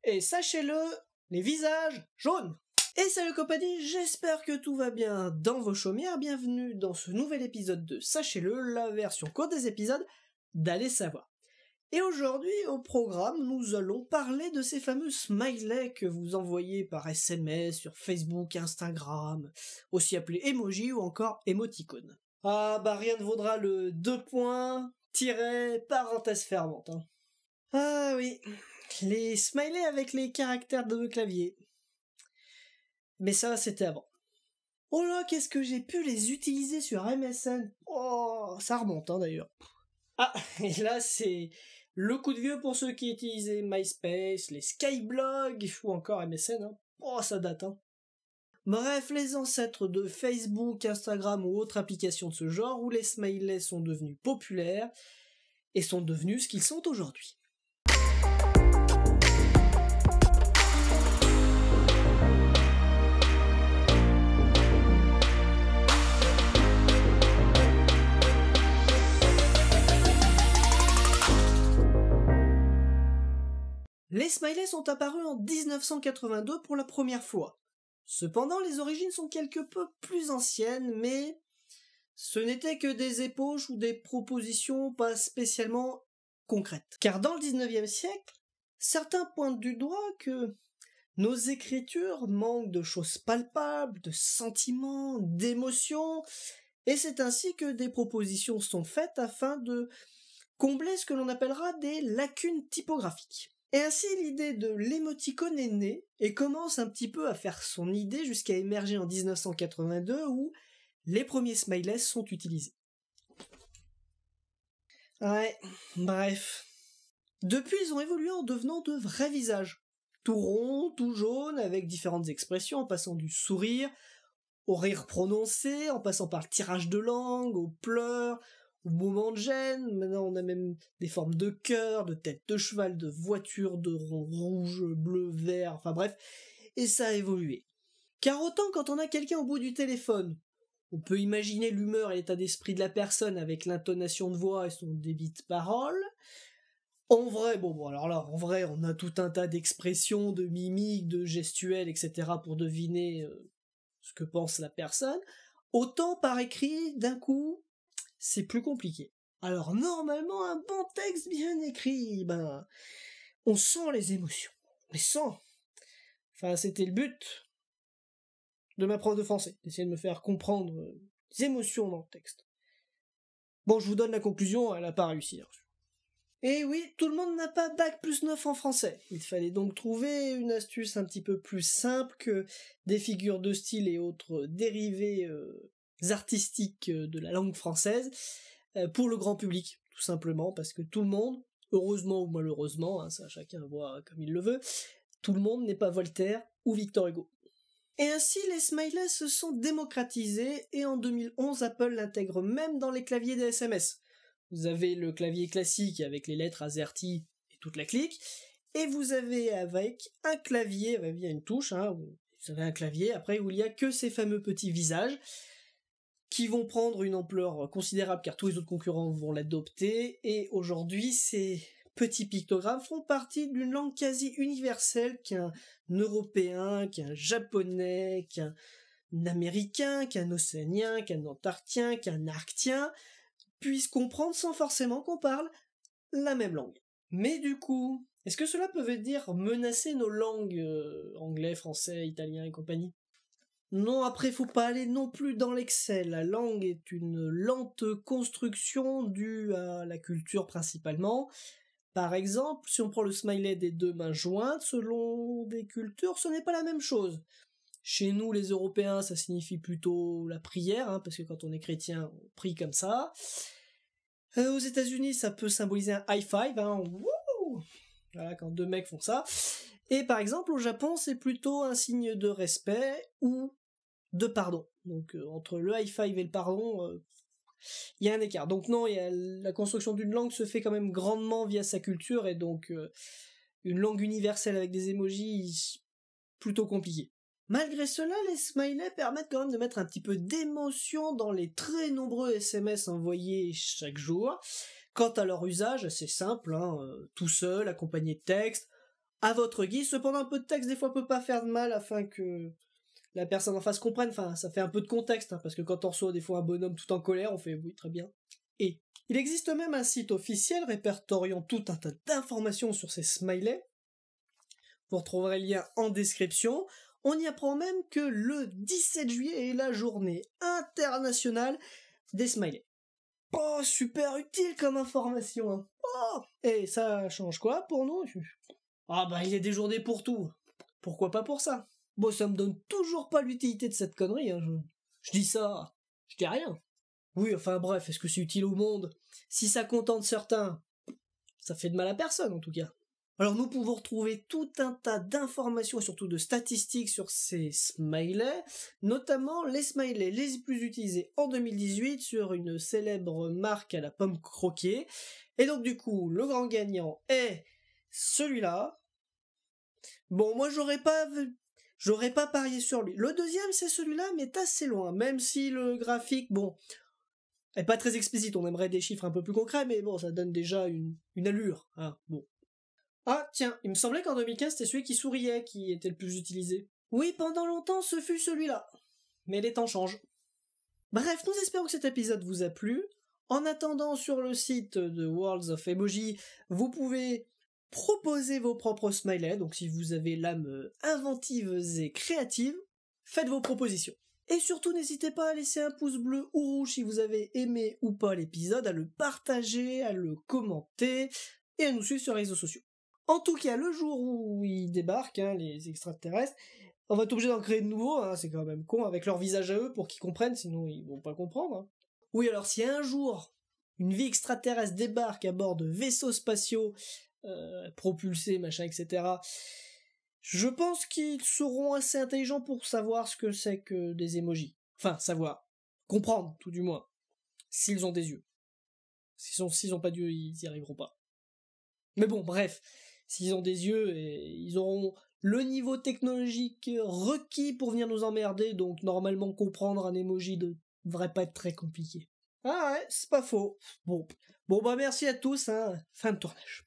Et sachez-le, les visages jaunes. Et salut compagnie, j'espère que tout va bien dans vos chaumières. Bienvenue dans ce nouvel épisode de Sachez-le, la version courte des épisodes d'Allez savoir. Et aujourd'hui, au programme, nous allons parler de ces fameux smileys que vous envoyez par SMS, sur Facebook, Instagram, aussi appelés emoji ou encore émoticônes. Ah bah rien ne vaudra le 2 points, tiret, parenthèse fermante. Ah oui, les smileys avec les caractères de clavier. Mais ça, c'était avant. Oh là, qu'est-ce que j'ai pu les utiliser sur MSN. Oh, ça remonte d'ailleurs. Ah, et là, c'est le coup de vieux pour ceux qui utilisaient MySpace, les Skyblogs ou encore MSN. Oh, ça date. Bref, les ancêtres de Facebook, Instagram ou autres applications de ce genre où les smileys sont devenus populaires et sont devenus ce qu'ils sont aujourd'hui. Les smileys sont apparus en 1982 pour la première fois. Cependant, les origines sont quelque peu plus anciennes, mais ce n'étaient que des ébauches ou des propositions pas spécialement concrètes. Car dans le 19e siècle, certains pointent du doigt que nos écritures manquent de choses palpables, de sentiments, d'émotions, et c'est ainsi que des propositions sont faites afin de combler ce que l'on appellera des lacunes typographiques. Et ainsi l'idée de l'émoticône est née et commence un petit peu à faire son idée jusqu'à émerger en 1982 où les premiers smileys sont utilisés. Ouais, bref. Depuis, ils ont évolué en devenant de vrais visages. Tout rond, tout jaune, avec différentes expressions, en passant du sourire au rire prononcé, en passant par le tirage de langue, aux pleurs, au moment de gêne. Maintenant on a même des formes de cœur, de tête de cheval, de voiture, de rond rouge, bleu, vert, enfin bref, et ça a évolué. Car autant quand on a quelqu'un au bout du téléphone, on peut imaginer l'humeur et l'état d'esprit de la personne avec l'intonation de voix et son débit de parole. En vrai, en vrai, on a tout un tas d'expressions, de mimiques, de gestuels, etc. pour deviner ce que pense la personne. Autant par écrit, d'un coup, c'est plus compliqué. Alors normalement, un bon texte bien écrit, on sent les émotions. On les sent. Enfin, c'était le but de ma prof de français, d'essayer de me faire comprendre les émotions dans le texte. Bon, je vous donne la conclusion, elle n'a pas réussi. Et oui, tout le monde n'a pas bac+9 en français. Il fallait donc trouver une astuce un petit peu plus simple que des figures de style et autres dérivés artistiques de la langue française pour le grand public, tout simplement, parce que tout le monde, heureusement ou malheureusement, ça chacun voit comme il le veut, tout le monde n'est pas Voltaire ou Victor Hugo. Et ainsi, les smileys se sont démocratisés et en 2011, Apple l'intègre même dans les claviers des SMS. Vous avez le clavier classique avec les lettres AZERTY et toute la clique, et vous avez avec un clavier, il y a une touche, vous avez un clavier après où il n'y a que ces fameux petits visages qui vont prendre une ampleur considérable car tous les autres concurrents vont l'adopter, et aujourd'hui ces petits pictogrammes font partie d'une langue quasi universelle qu'un Européen, qu'un Japonais, qu'un Américain, qu'un Océanien, qu'un Antarctien, qu'un Arctien puissent comprendre sans forcément qu'on parle la même langue. Mais du coup, est-ce que cela peut dire menacer nos langues anglais, français, italien et compagnie? Non, après, faut pas aller non plus dans l'excès. La langue est une lente construction due à la culture principalement. Par exemple, si on prend le smiley des deux mains jointes, selon des cultures, ce n'est pas la même chose. Chez nous, les Européens, ça signifie plutôt la prière, parce que quand on est chrétien, on prie comme ça. Aux États-Unis, ça peut symboliser un high five, voilà, quand deux mecs font ça. Et par exemple, au Japon, c'est plutôt un signe de respect ou de pardon. Donc entre le high five et le pardon, il y a un écart. Donc non, la construction d'une langue se fait quand même grandement via sa culture, et donc une langue universelle avec des emojis, plutôt compliqué. Malgré cela, les smileys permettent quand même de mettre un petit peu d'émotion dans les très nombreux SMS envoyés chaque jour. Quant à leur usage, c'est simple, tout seul, accompagné de texte, à votre guise. Cependant, un peu de texte, des fois, peut pas faire de mal afin que la personne en face comprenne. Enfin, ça fait un peu de contexte, hein, parce que quand on reçoit des fois un bonhomme tout en colère, on fait oui, très bien. Et il existe même un site officiel répertoriant tout un tas d'informations sur ces smileys. Vous retrouverez le lien en description. On y apprend même que le 17 juillet est la journée internationale des smileys. Oh, super utile comme information, hein. Oh, et ça change quoi pour nous? Ah bah il y a des journées pour tout. Pourquoi pas pour ça? Bon, ça me donne toujours pas l'utilité de cette connerie, hein. Je dis ça, je dis rien. Oui, enfin bref, est-ce que c'est utile au monde? Si ça contente certains, ça fait de mal à personne en tout cas. Alors nous pouvons retrouver tout un tas d'informations et surtout de statistiques sur ces smileys, notamment les smileys les plus utilisés en 2018 sur une célèbre marque à la pomme croquée. Et donc du coup, le grand gagnant est celui-là. Bon, moi j'aurais pas parié sur lui. Le deuxième c'est celui-là, mais est assez loin, même si le graphique, bon, est pas très explicite, on aimerait des chiffres un peu plus concrets, mais bon, ça donne déjà une allure, hein, bon. Ah, tiens, il me semblait qu'en 2015, c'était celui qui souriait qui était le plus utilisé. Oui, pendant longtemps, ce fut celui-là. Mais les temps changent. Bref, nous espérons que cet épisode vous a plu. En attendant, sur le site de Worlds of Emoji, vous pouvez proposer vos propres smileys. Donc si vous avez l'âme inventive et créative, faites vos propositions. Et surtout, n'hésitez pas à laisser un pouce bleu ou rouge si vous avez aimé ou pas l'épisode, à le partager, à le commenter et à nous suivre sur les réseaux sociaux. En tout cas, le jour où ils débarquent, hein, les extraterrestres, on va être obligé d'en créer de nouveaux, hein, c'est quand même con, avec leur visage à eux pour qu'ils comprennent, sinon ils vont pas comprendre. Hein. Oui, alors si un jour une vie extraterrestre débarque à bord de vaisseaux spatiaux propulsés, machin, etc., je pense qu'ils seront assez intelligents pour savoir ce que c'est que des emojis. Enfin, savoir. Comprendre, tout du moins. S'ils ont des yeux. S'ils ont pas d'yeux, ils y arriveront pas. Mais bon, bref. S'ils ont des yeux, ils auront le niveau technologique requis pour venir nous emmerder, donc normalement comprendre un emoji devrait pas être très compliqué. Ah ouais, c'est pas faux. Bon bah merci à tous, hein. Fin de tournage.